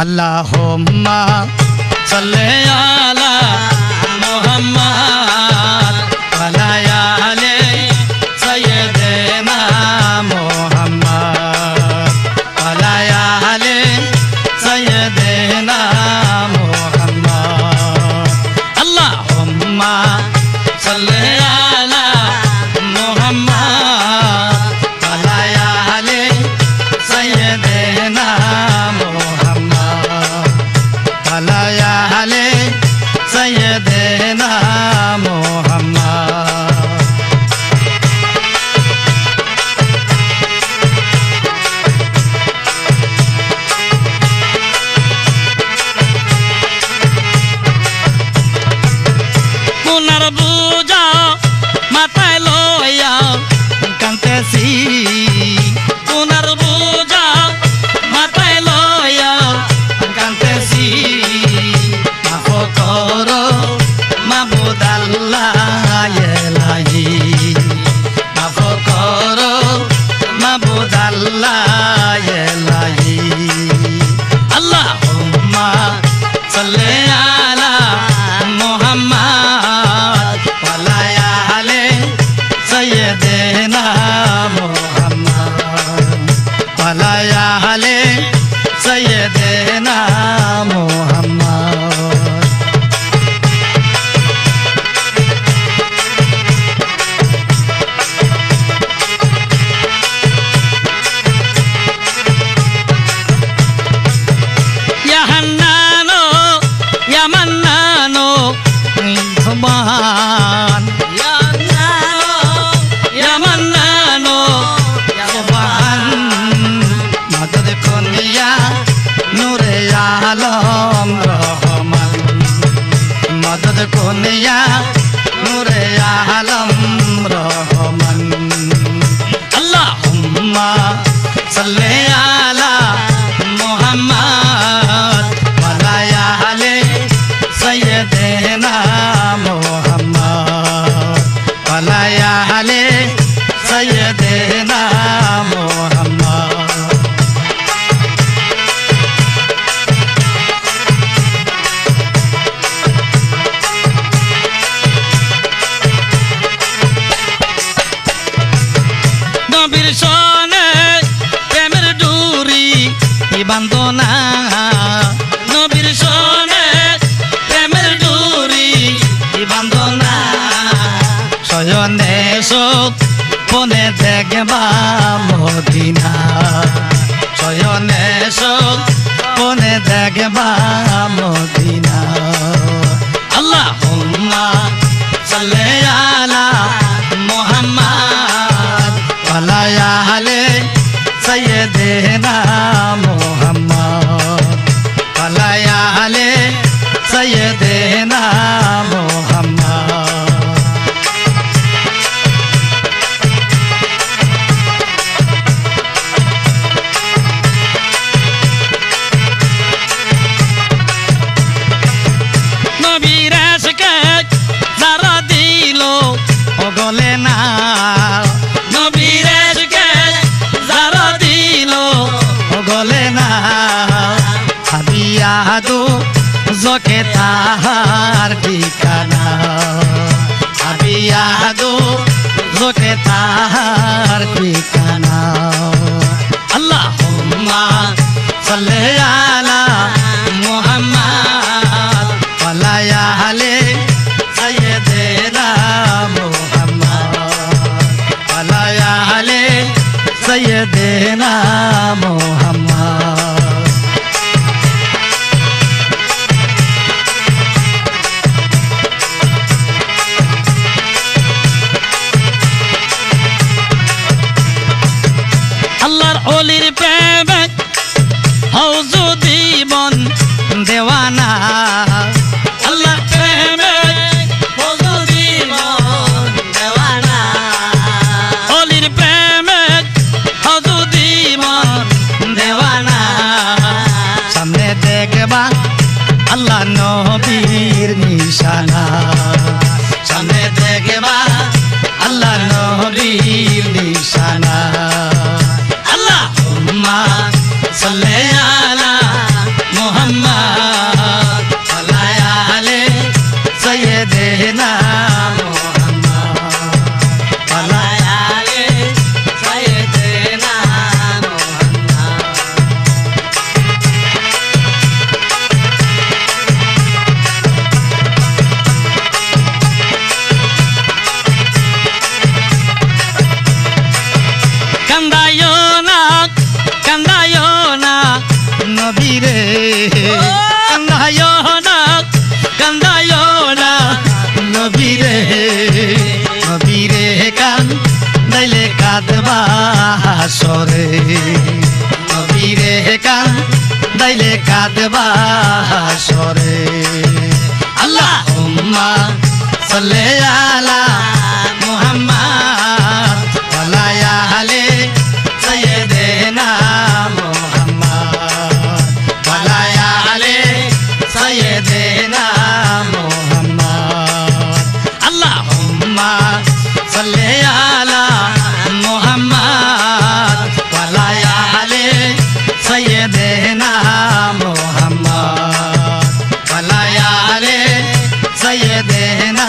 আল্লাহুম্মা সাল্লি আলা মুহাম্মাদ ওয়া আলা আলি সাইয়্যিদিনা মুহাম্মাদ ওয়া আলা আলি সাইয়্যিদিনা মুহাম্মাদ আল্লাহুম্মা সাল্লি আলা মুহাম্মাদ ওয়া আলা আলি সাইয়্যিদিনা মুহাম্মাদ ওয়া আলা আলি সাইয়্যিদিনা মুহাম্মাদ গুনার বোঝা মাথায় লইয়া কাঁদতেছি গুনার বোঝা মাথায় লইয়া কাঁদতেছি মাফ করো মাবুদ আল্লাহ ইলাহি মাফ করো মাবুদ আল্লাহ ইলাহি আল্লাহুম্মা সাল্লি আলা মুহাম্মাদ ওয়া আলা আলি সাইয়্যিদিনা মুহাম্মাদ ওয়া আলা আলি সাইয়্যিদিনা মুহাম্মাদ ইয়া হান্নানো ইয়া মান্নানো সুবহান ইয়া হান্নানো ইয়া মান্নানো সুবহান মদদ কুনিয়া নূরে আলম রহমান মদদ কুনিয়া নূরে আলম রহমান আল্লাহুম্মা সাল্লি আলা মুহাম্মাদ ওয়া আলা আলি সাইয়্যিদিনা মুহাম্মাদ ওয়া আলা আলি সাইয়্যিদিনা মুহাম্মাদ নবীর সনে প্রেমের ডুরি বান্ধনা নবীর সনে প্রেমের ডুরি বান্ধনা শয়নে শোক পনে দেখবা মদিনা শয়নে শোক পনে দেখবা মদিনা আল্লাহুম্মা সাল্লি আলা মুহাম্মাদ ওয়া আলা আলি সাইয়্যিদিনা মুহাম্মাদ ওয়া আলা আলি সাইয়্যিদিনা মুহাম্মাদ নবীর আশিকে যারা দিল ও গলে না নবীর আশিকে যারা দিল ও গলে না হাবিয়াদু জকে তাহার ঠিকানা হাবিয়াদু জকে তাহার ঠিকানা আল্লাহুম্মা সাল্লি আলা মুহাম্মাদ ওয়া আলা আলি সাইয়্যিদিনা মুহাম্মাদ ওয়া আলা আলি সাইয়্যিদিনা মুহাম্মাদ আল্লাহর ওলির প্রেমে হও যদি মন দেওয়ানা আল্লাহর প্রেমে হও যদি মন দেওয়ানা ওলির প্রেমে হও যদি মন দেওয়ানা সামনে দেখবা আল্লাহ নবীর নিশানা সামনে দেখবা আল্লাহ নবীর নিশানা আল্লাহুম্মা সাল্লি আলা মুহাম্মাদ سيدنا محمد وعلى آل سيدنا محمد কান্দায়ো না নবীরে কান্দায়ো না নবীরে নবীরে কান্দাইলে কাঁদবা হাসরে নবীরে কান্দাইলে কাঁদবা হাসরে আল্লাহুম্মা সাল্লি আলা মুহাম্মাদ ওয়া আলা আলি সাইয়্যিদিনা মুহাম্মাদ ওয়া আলা আলি সাইয়্যিদিনা মুহাম্মাদ আল্লাহুম্মা সাল্লি আলা মুহাম্মাদ ওয়া আলা আলি সাইয়্যিদিনা মুহাম্মাদ ওয়া আলা আলি সাইয়্যিদিনা